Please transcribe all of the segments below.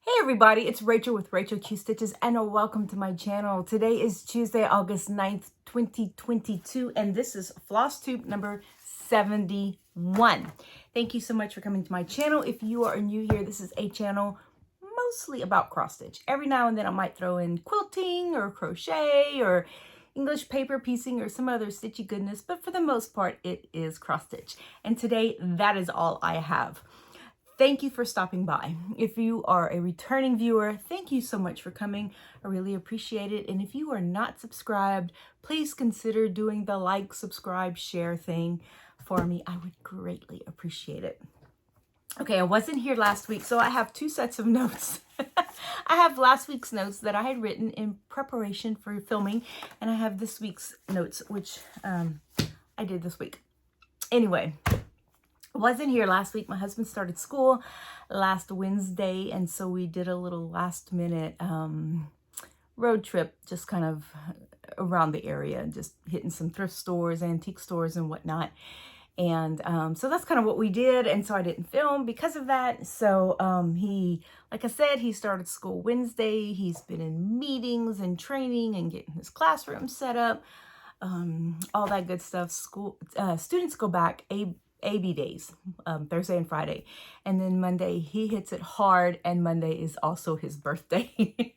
Hey everybody, it's Rachel with Rachel Q Stitches and welcome to my channel. Today is Tuesday, August 9th, 2022, and this is FlossTube number 71. Thank you so much for coming to my channel. If you are new here, this is a channel mostly about cross stitch. Every now and then I might throw in quilting or crochet or English paper piecing or some other stitchy goodness, but for the most part it is cross stitch. And today that is all I have. Thank you for stopping by. If you are a returning viewer, thank you so much for coming. I really appreciate it. And if you are not subscribed, please consider doing the like, subscribe, share thing for me. I would greatly appreciate it. Okay, I wasn't here last week, so I have two sets of notes. I have last week's notes that I had written in preparation for filming, and I have this week's notes, which I did this week. Anyway, wasn't here last week. My husband started school last Wednesday, and so we did a little last minute road trip, just kind of around the area, just hitting some thrift stores, antique stores and whatnot. And so that's kind of what we did, and so I didn't film because of that. So he, like I said, he started school Wednesday. He's been in meetings and training and getting his classroom set up, all that good stuff. School students go back AB days, Thursday and Friday, and then Monday he hits it hard, and Monday is also his birthday.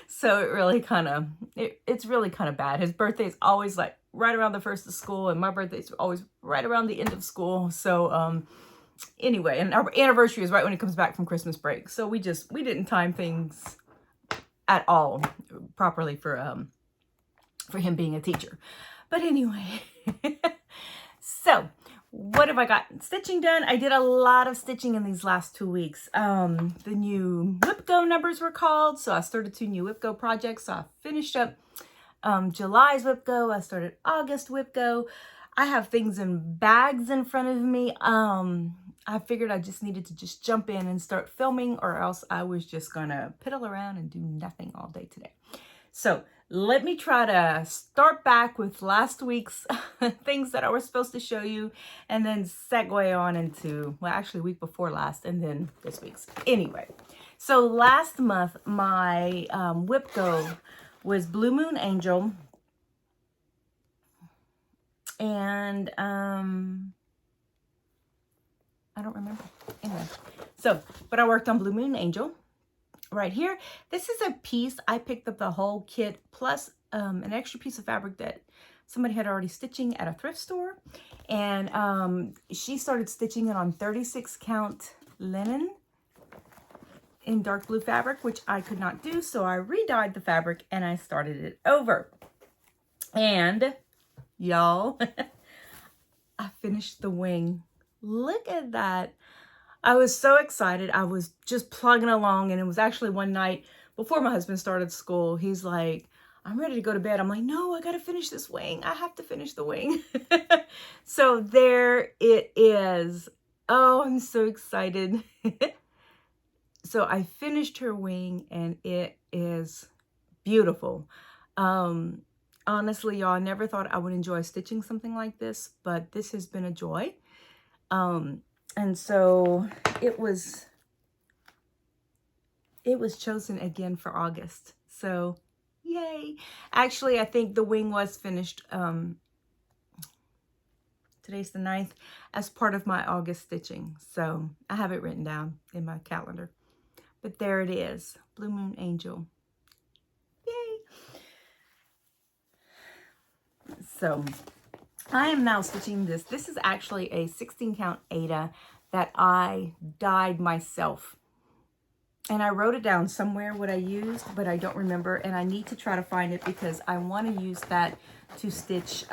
So it really kind of it's really kind of bad. His birthday is always like right around the first of school, and my birthday is always right around the end of school. So anyway, and our anniversary is right when he comes back from Christmas break. So we didn't time things at all properly for him being a teacher. But anyway, so what have I got stitching done? I did a lot of stitching in these last 2 weeks. The new WIPGO numbers were called, so I started 2 new WIPGO projects. So I finished up July's WIPGO. I started August WIPGO. I have things in bags in front of me. I figured I just needed to just jump in and start filming, or else I was just gonna piddle around and do nothing all day today. So let me try to start back with last week's things that I was supposed to show you, and then segue on into, well, actually week before last, and then this week's. Anyway, so last month my WIPGO was Blue Moon Angel, and I don't remember. Anyway, so, but I worked on Blue Moon Angel. Right here, this is a piece. I picked up the whole kit plus an extra piece of fabric that somebody had already stitching at a thrift store, and she started stitching it on 36 count linen in dark blue fabric, which I could not do, so I re-dyed the fabric and I started it over. And y'all, I finished the wing. Look at that. I was so excited. I was just plugging along, and it was actually one night before my husband started school. He's like, I'm ready to go to bed. I'm like, no, I got to finish this wing. I have to finish the wing. So there it is. Oh, I'm so excited. So I finished her wing, and it is beautiful. Honestly, y'all, I never thought I would enjoy stitching something like this, but this has been a joy. And so it was chosen again for August. So yay. Actually, I think the wing was finished, today's the 9th, as part of my August stitching. So I have it written down in my calendar. But there it is, Blue Moon Angel. Yay. So I am now stitching this. This is actually a 16 count Aida that I dyed myself. And I wrote it down somewhere what I used, but I don't remember. And I need to try to find it because I want to use that to stitch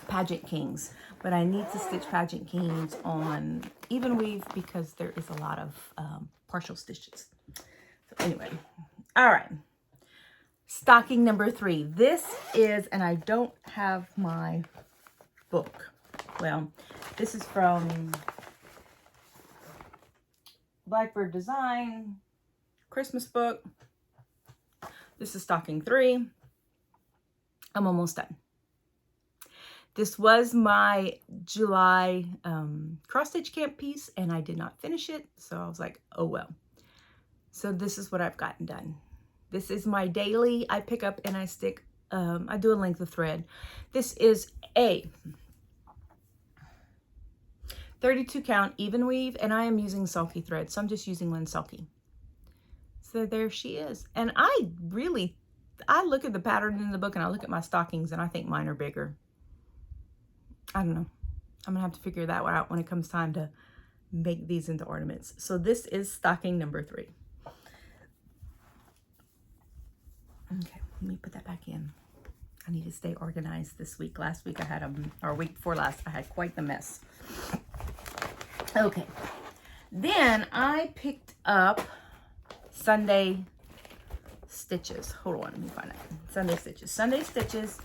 Pageant Kings. But I need to stitch Pageant Kings on even weave because there is a lot of partial stitches. So anyway, all right. Stocking number 3. This is, and I don't have my book. Well, this is from Blackbird Design Christmas book. This is stocking 3. I'm almost done. This was my July cross stitch camp piece, and I did not finish it. So I was like, oh well. So this is what I've gotten done. This is my daily. I pick up and I stick, I do a length of thread. This is a 32 count even weave, and I am using sulky thread. So I'm just using one sulky. So there she is. And I look at the pattern in the book and I look at my stockings and I think mine are bigger. I don't know. I'm gonna have to figure that one out when it comes time to make these into ornaments. So this is stocking number 3. Okay, let me put that back in. I need to stay organized this week. Last week I had or week before last, I had quite the mess. Okay, then I picked up Sunday Stitches. Hold on, let me find out. Sunday Stitches. Sunday Stitches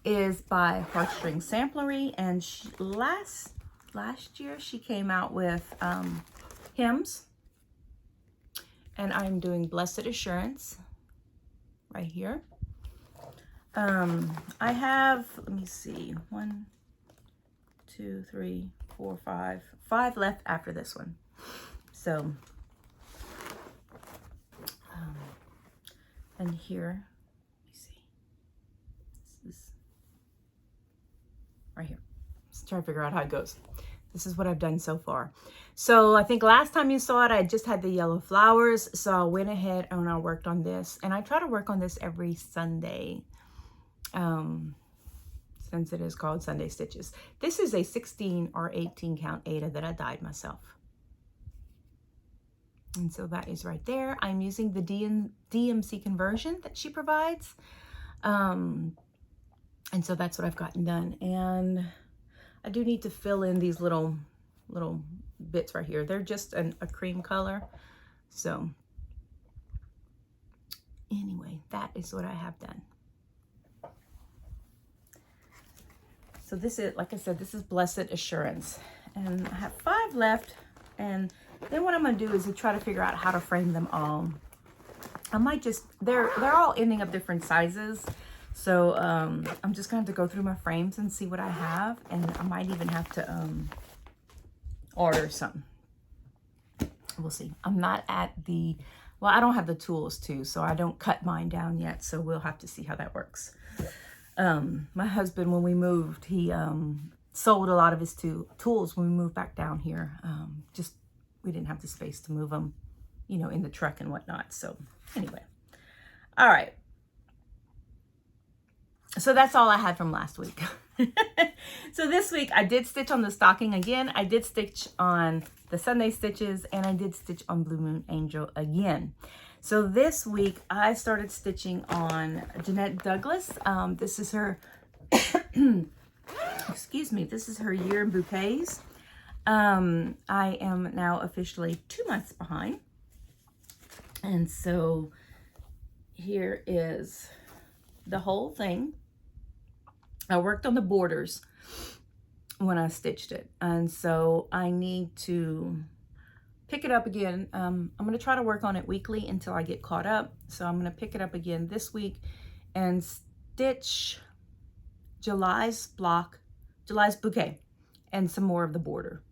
is by Heartstring Samplery, and last year she came out with hymns, and I'm doing Blessed Assurance right here. I have, let me see, 1, 2, 3, 4, 5 left after this one. So and here, let me see, this is right here. Let's try to figure out how it goes. This is what I've done so far. So I think last time you saw it, I just had the yellow flowers. So I went ahead and I worked on this, and I try to work on this every Sunday, since it is called Sunday Stitches. This is a 16 or 18 count Ada that I dyed myself. And so that is right there. I'm using the DMC conversion that she provides. And so that's what I've gotten done. And I do need to fill in these little bits right here. They're just a cream color. So anyway, that is what I have done. So this is, like I said, this is Blessed Assurance. And I have 5 left. And then what I'm going to do is to try to figure out how to frame them all. I might just, they're all ending up different sizes. So I'm just going to have to go through my frames and see what I have. And I might even have to order some. We'll see. I'm not at the, well, I don't have the tools too, so I don't cut mine down yet. So we'll have to see how that works. My husband, when we moved, he sold a lot of his tools when we moved back down here. Just, we didn't have the space to move them, you know, in the truck and whatnot. So anyway, all right. So that's all I had from last week. So this week I did stitch on the stocking again. I did stitch on the Sunday Stitches, and I did stitch on Blue Moon Angel again. So this week I started stitching on Jeanette Douglas. This is her, excuse me, this is her year in bouquets. I am now officially 2 months behind. And so here is the whole thing. I worked on the borders when I stitched it. And so I need to pick it up again. I'm going to try to work on it weekly until I get caught up. So I'm going to pick it up again this week and stitch July's bouquet and some more of the border.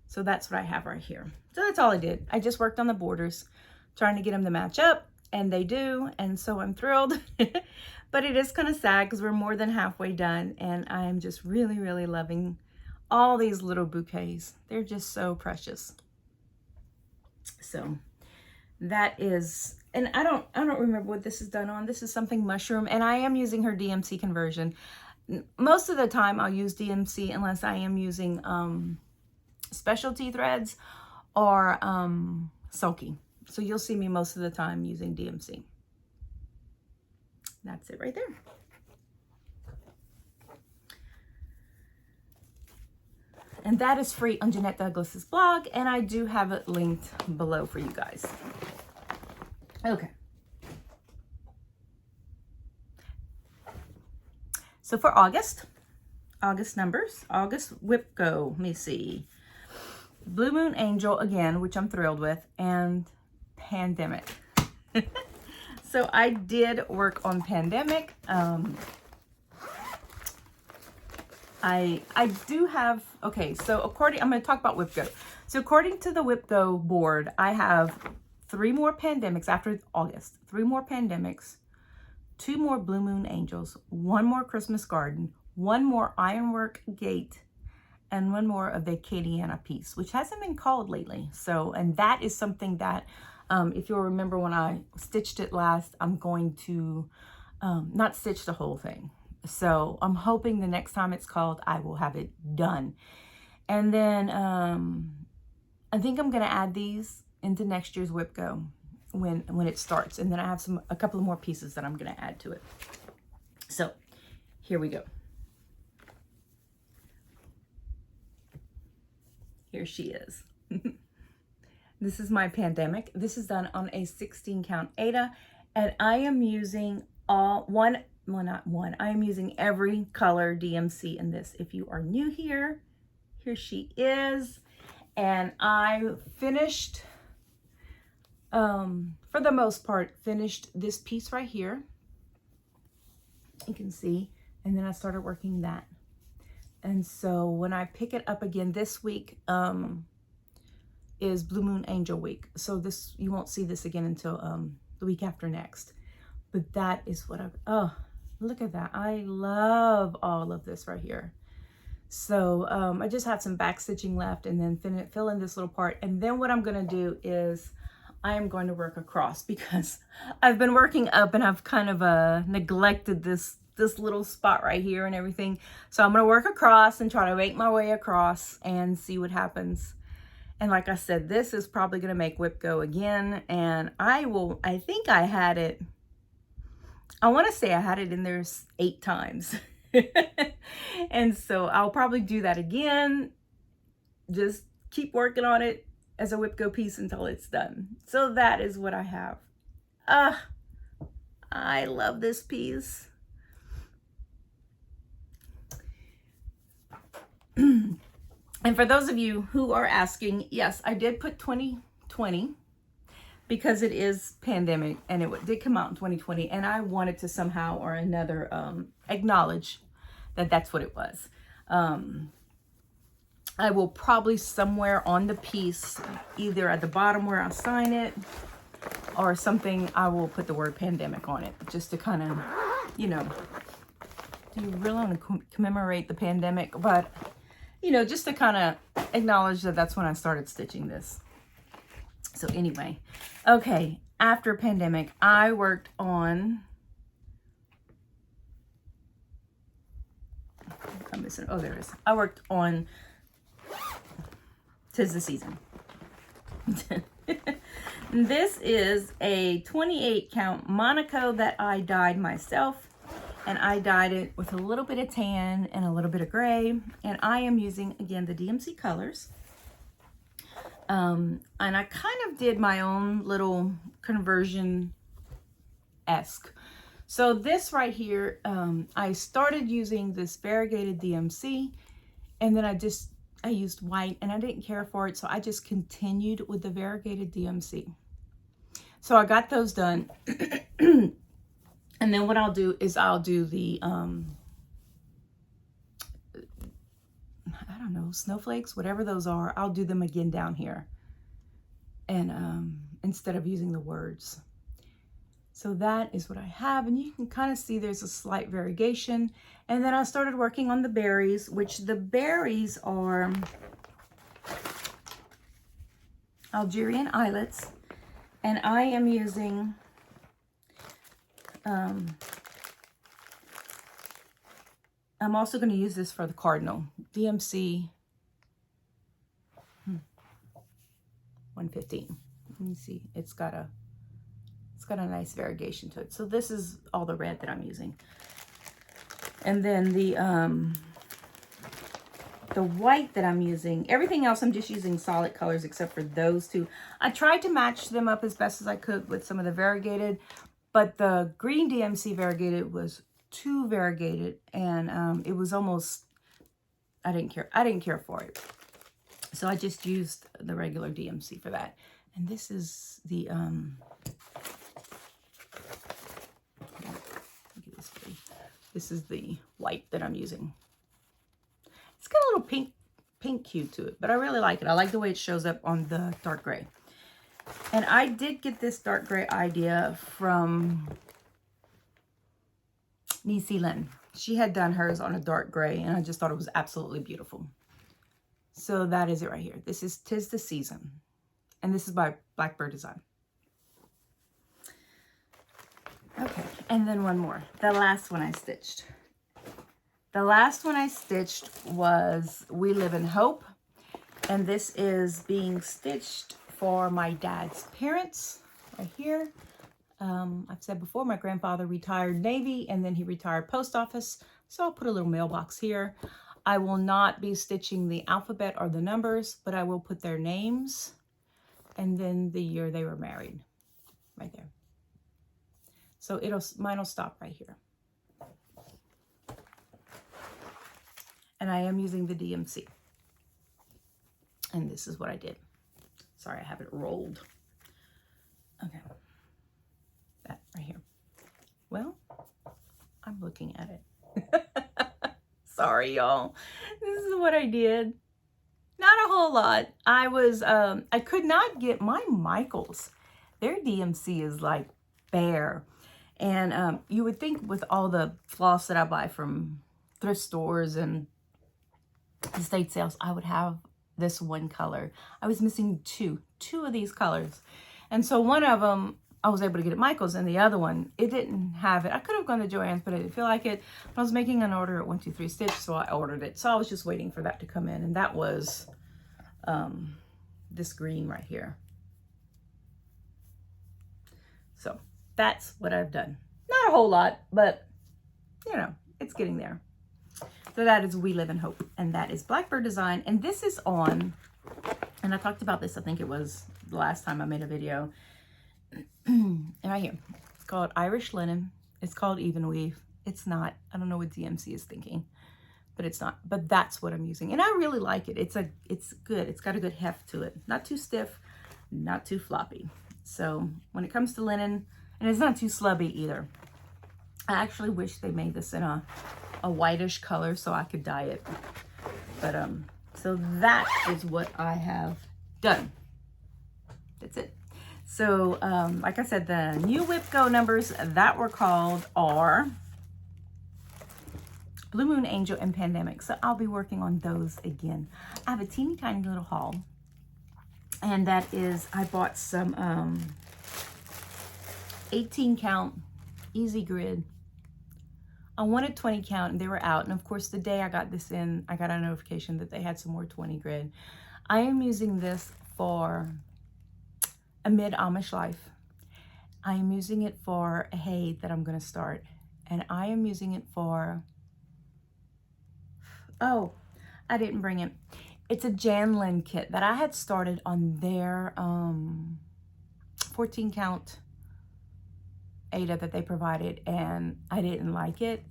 So that's what I have right here. So that's all I did. I just worked on the borders, trying to get them to match up, and they do. And so I'm thrilled. But it is kind of sad because we're more than halfway done, and I'm just really, really loving all these little bouquets. They're just so precious. So that is, and I don't remember what this is done on. This is something mushroom, and I am using her DMC conversion. Most of the time I'll use DMC unless I am using specialty threads or sulky. So you'll see me most of the time using DMC. That's it right there. And that is free on Jeanette Douglas's blog, and I do have it linked below for you guys. Okay. So for August numbers, August WIPGO, let me see. Blue Moon Angel again, which I'm thrilled with, and Pandemic. So I did work on Pandemic. I I do have, okay, so I'm going to talk about WIPGO. So according to the WIPGO board, I have 3 more pandemics after August, 3 more pandemics, 2 more Blue Moon Angels, 1 more Christmas Garden, 1 more Ironwork Gate, and 1 more of the Acadiana piece, which hasn't been called lately. So, and that is something that, if you'll remember when I stitched it last, I'm going to not stitch the whole thing. So I'm hoping the next time it's called, I will have it done. And then I think I'm going to add these into next year's WIPGO when it starts. And then I have a couple of more pieces that I'm going to add to it. So here we go. Here she is. This is my pandemic. This is done on a 16 count Aida, and I am using I am using every color DMC in this. If you are new here, here she is. And I finished, for the most part, finished this piece right here. You can see, and then I started working that. And so when I pick it up again this week, is Blue Moon Angel week. So this, you won't see this again until the week after next. But that is what oh, look at that. I love all of this right here. So I just had some back stitching left, and then fill in this little part. And then what I'm going to do is I am going to work across, because I've been working up and I've kind of neglected this little spot right here and everything. So I'm going to work across and try to make my way across and see what happens. And like I said, this is probably going to make WIPGO again. And I think I had it, I want to say I had it in there 8 times. And so I'll probably do that again. Just keep working on it as a WIPGO piece until it's done. So that is what I have. I love this piece. And for those of you who are asking, yes, I did put 2020 because it is pandemic, and it did come out in 2020, and I wanted to somehow or another acknowledge that that's what it was. I will probably somewhere on the piece, either at the bottom where I sign it or something, I will put the word pandemic on it, just to kind of, you know, do you really want to commemorate the pandemic? But, you know, just to kind of acknowledge that that's when I started stitching this. So anyway, okay, after pandemic, I worked on, I'm missing, oh, there it is. I worked on 'Tis the Season. This is a 28 count Monaco that I dyed myself, and I dyed it with a little bit of tan and a little bit of gray, and I am using, again, the DMC colors. And I kind of did my own little conversion-esque. So this right here, I started using this variegated DMC, and then I used white, and I didn't care for it, so I just continued with the variegated DMC. So I got those done. And then what I'll do is I'll do the, I don't know, snowflakes, whatever those are, I'll do them again down here. And instead of using the words. So that is what I have, and you can kind of see there's a slight variegation. And then I started working on the berries, which the berries are Algerian islets, and I am using I'm also going to use this for the cardinal DMC 115. Let me see, it's got a nice variegation to it. So this is all the red that I'm using. And then the white that I'm using, everything else I'm just using solid colors except for those two. I tried to match them up as best as I could with some of the variegated, but the green DMC variegated was too variegated, and it was almost, I didn't care for it. So I just used the regular DMC for that. And this is the this is the white that I'm using. pink hue to it, but I really like it. I like the way it shows up on the dark gray. And I did get this dark gray idea from Niecy Lynn. She had done hers on a dark gray, and I just thought it was absolutely beautiful. So that is it right here. This is 'Tis the Season. And this is by Blackbird Design. Okay, and then one more. The last one I stitched. The last one I stitched was We Live in Hope. And this is being stitched for my dad's parents right here. I've said before, my grandfather retired Navy and then he retired post office. So I'll put a little mailbox here. I will not be stitching the alphabet or the numbers, but I will put their names and then the year they were married right there. So mine will stop right here. And I am using the DMC. And this is what I did. Sorry, I have it rolled. Okay. That right here. Well, I'm looking at it. Sorry, y'all. This is what I did. Not a whole lot. I could not get my Michaels. Their DMC is like bare. And you would think with all the floss that I buy from thrift stores and estate sales, I would have this one color. I was missing two of these colors. And so one of them, I was able to get at Michael's, and the other one, it didn't have it. I could have gone to Joann's, but I didn't feel like it. I was making an order at 123 Stitch, so I ordered it. So I was just waiting for that to come in, and that was this green right here. So that's what I've done. Not a whole lot, but you know, it's getting there. So that is We Live in Hope, and that is Blackbird Design. And this is on, and I talked about this, I think it was the last time I made a video. And right here, it's called Irish Linen. It's called Even Weave. It's not, I don't know what DMC is thinking, but it's not. But that's what I'm using, and I really like it. It's good. It's got a good heft to it. Not too stiff, not too floppy. So when it comes to linen, and it's not too slubby either. I actually wish they made this in a whitish color so I could dye it. But so that is what I have done. That's it. So like I said, the new WIPGO numbers that were called are Blue Moon Angel and Pandemic. So I'll be working on those again. I have a teeny tiny little haul, and that is I bought some 18 count easy grid. I wanted 20 count and they were out. And of course, the day I got this in, I got a notification that they had some more 20 grid. I am using this for a mid-Amish life. I am using it for a hay that I'm going to start. And I am using it for, oh, I didn't bring it. It's a Janlin kit that I had started on their 14 count Ada that they provided, and I didn't like it.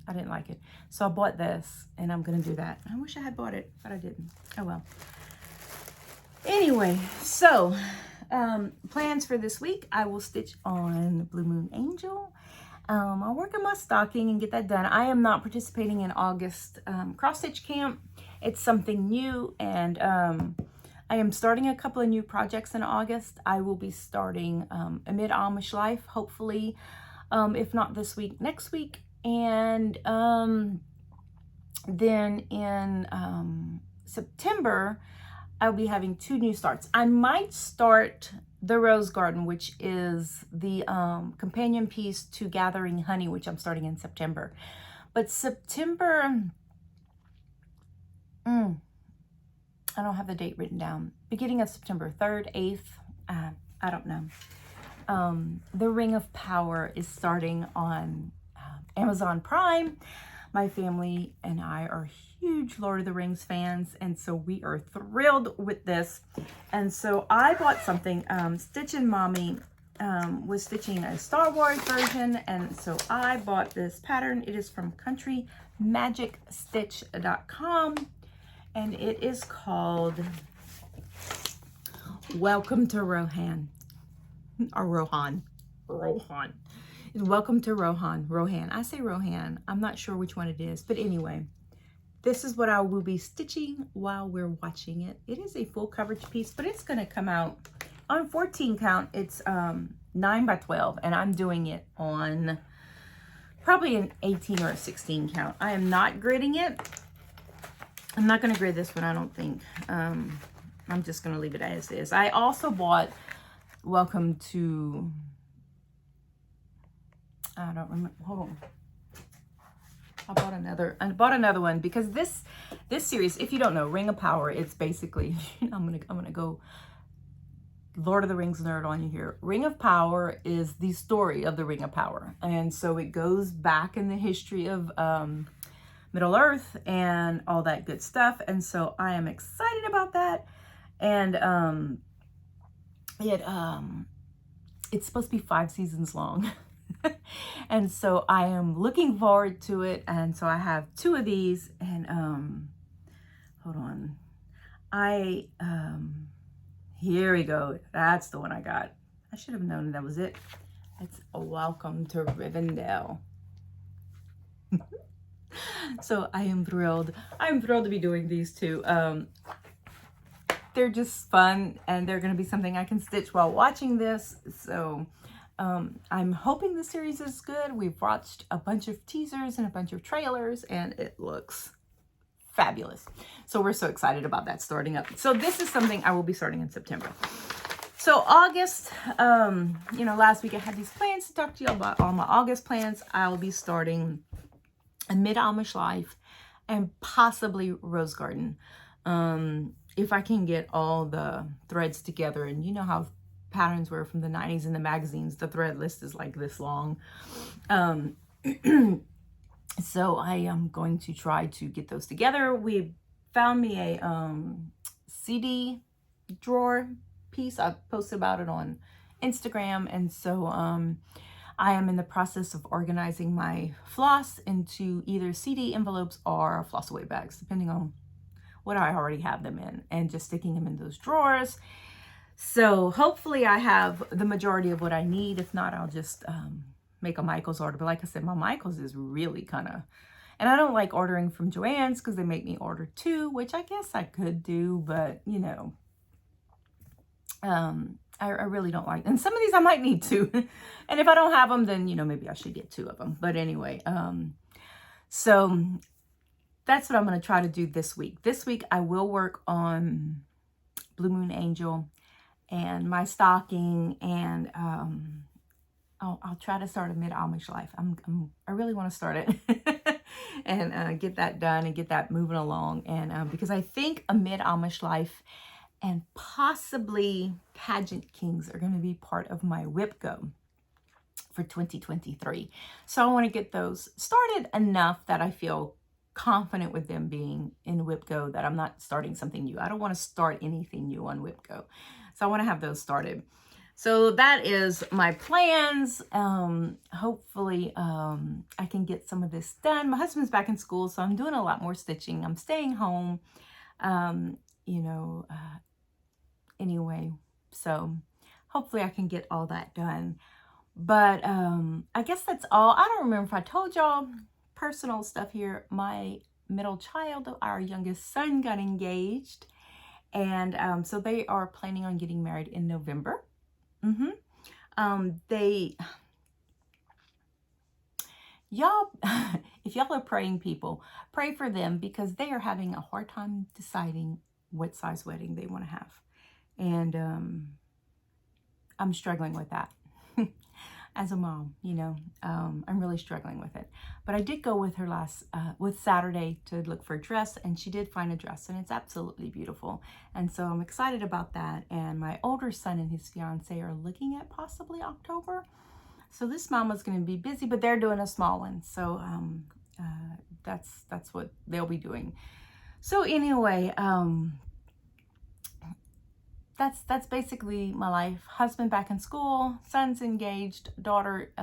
I didn't like it. So I bought this, and I'm going to do that. I wish I had bought it, but I didn't. Oh, well. Anyway, so plans for this week, I will stitch on Blue Moon Angel. I'll work on my stocking and get that done. I am not participating in August cross stitch camp. It's something new, and I am starting a couple of new projects in August. I will be starting a mid-Amish life, hopefully, if not this week, next week. And then in September, I'll be having 2 new starts. I might start the Rose Garden, which is the companion piece to Gathering Honey, which I'm starting in September. But September, I don't have the date written down. Beginning of September, 3rd, 8th, I don't know. The Ring of Power is starting on Amazon Prime. My family and I are huge Lord of the Rings fans, and so we are thrilled with this. And so I bought something. Stitchin' Mommy was stitching a Star Wars version, and so I bought this pattern. It is from CountryMagicStitch.com, and it is called Welcome to Rohan, or Rohan. Welcome to Rohan. I say Rohan. I'm not sure which one it is, but anyway, this is what I will be stitching while we're watching it. It is a full coverage piece, but it's going to come out on 14 count. It's 9 by 12, and I'm doing it on probably an 18 or a 16 count. I am not gridding it. I'm not going to grid this one, I don't think. I'm just going to leave it as is. I also bought Welcome to, I don't remember, hold on. I bought another one because this series, if you don't know, Ring of Power, it's basically, I'm gonna go Lord of the Rings nerd on you here. Ring of Power is the story of the Ring of Power. And so it goes back in the history of Middle Earth and all that good stuff. And so I am excited about that. And it's supposed to be 5 seasons long. And so I am looking forward to it. And so I have 2 of these, and hold on. Here we go. That's the one I got. I should have known that was it. It's a Welcome to Rivendell. So I am thrilled. I'm thrilled to be doing these 2. They're just fun, and they're going to be something I can stitch while watching this. So I'm hoping the series is good. We've watched a bunch of teasers and a bunch of trailers, and it looks fabulous. So we're so excited about that starting up. So this is something I will be starting in September. So August, last week I had these plans to talk to you about all my August plans. I'll be starting a Mid-Amish Life and possibly Rose Garden. If I can get all the threads together, and you know how patterns were from the 90s in the magazines, the thread list is like this long. So I am going to try to get those together. We found me a CD drawer piece. I posted about it on Instagram, and so I am in the process of organizing my floss into either CD envelopes or floss away bags, depending on what I already have them in, and just sticking them in those drawers. So hopefully I have the majority of what I need. If not, I'll just make a Michaels order. But like I said, my Michaels is really kind of, and I don't like ordering from Joann's because they make me order 2, which I guess I could do, but I really don't like, and some of these I might need 2. And if I don't have them, then, maybe I should get 2 of them. But anyway, so that's what I'm going to try to do this week. This week I will work on Blue Moon Angel and my stocking, and I'll try to start a Mid-Amish Life. I really want to start it and get that done and get that moving along. And because I think a Mid-Amish Life and possibly Pageant Kings are going to be part of my WIPGO for 2023. So I want to get those started enough that I feel confident with them being in WIPGO, that I'm not starting something new. I don't want to start anything new on WIPGO. So I want to have those started. So that is my plans. Hopefully I can get some of this done. My husband's back in school, so I'm doing a lot more stitching. I'm staying home, anyway. So hopefully I can get all that done. But I guess that's all. I don't remember if I told y'all personal stuff here. My middle child, our youngest son, got engaged. And so they are planning on getting married in November. Y'all, if y'all are praying people, pray for them, because they are having a hard time deciding what size wedding they want to have. And I'm struggling with that. As a mom, I'm really struggling with it. But I did go with her with Saturday to look for a dress, and she did find a dress, and it's absolutely beautiful. And so I'm excited about that. And my older son and his fiance are looking at possibly October. So this mama's going to be busy, but they're doing a small one. So that's what they'll be doing. So anyway, that's basically my life. Husband back in school, son's engaged, daughter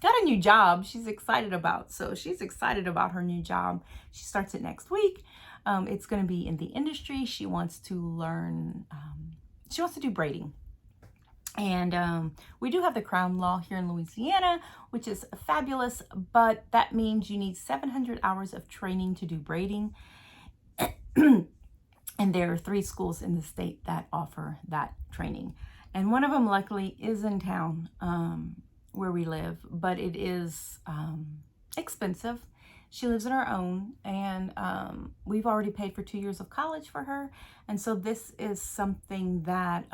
got a new job she's excited about. So she's excited about her new job. She starts it next week. It's going to be in the industry. She wants to learn, she wants to do braiding. And we do have the Crown Law here in Louisiana, which is fabulous, but that means you need 700 hours of training to do braiding. And there are 3 schools in the state that offer that training. And one of them, luckily, is in town where we live, but it is expensive. She lives on her own, and we've already paid for 2 years of college for her. And so this is something that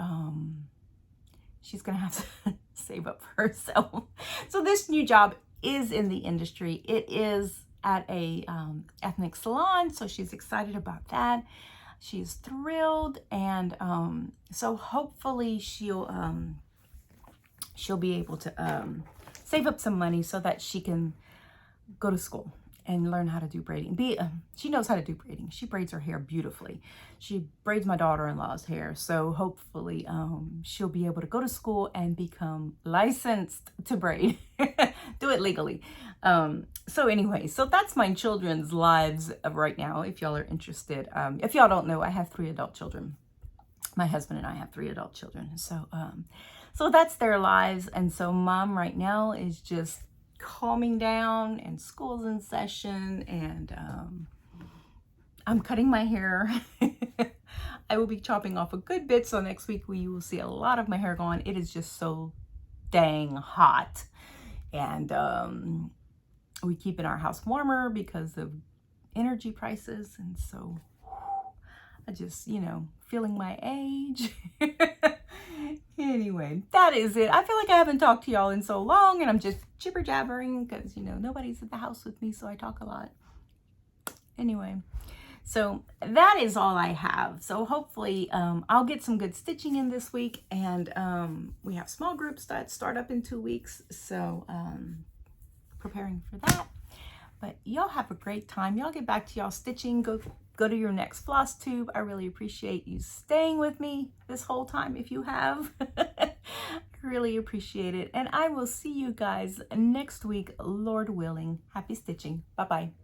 she's going to have to save up for herself. So this new job is in the industry. It is at a ethnic salon, so she's excited about that. She's thrilled, and so hopefully she'll be able to save up some money so that she can go to school and learn how to do braiding. She knows how to do braiding. She braids her hair beautifully. She braids my daughter-in-law's hair. So hopefully she'll be able to go to school and become licensed to braid. Do it legally. So anyway, so that's my children's lives right now, if y'all are interested. If y'all don't know, I have 3 adult children. My husband and I have 3 adult children. So, so that's their lives. And so mom right now is just calming down, and school's in session, and I'm cutting my hair. I will be chopping off a good bit, so next week you will see a lot of my hair gone. It is just so dang hot, and we keep in our house warmer because of energy prices, and so I just, you know, feeling my age. Anyway, that is it. I feel like I haven't talked to y'all in so long, and I'm just jibber jabbering because, you know, nobody's at the house with me, so I talk a lot. Anyway, so that is all I have. So hopefully I'll get some good stitching in this week, and we have small groups that start up in 2 weeks, so preparing for that. But y'all have a great time. Y'all get back to y'all stitching. Go to your next floss tube. I really appreciate you staying with me this whole time if you have. I really appreciate it. And I will see you guys next week, Lord willing. Happy stitching. Bye-bye.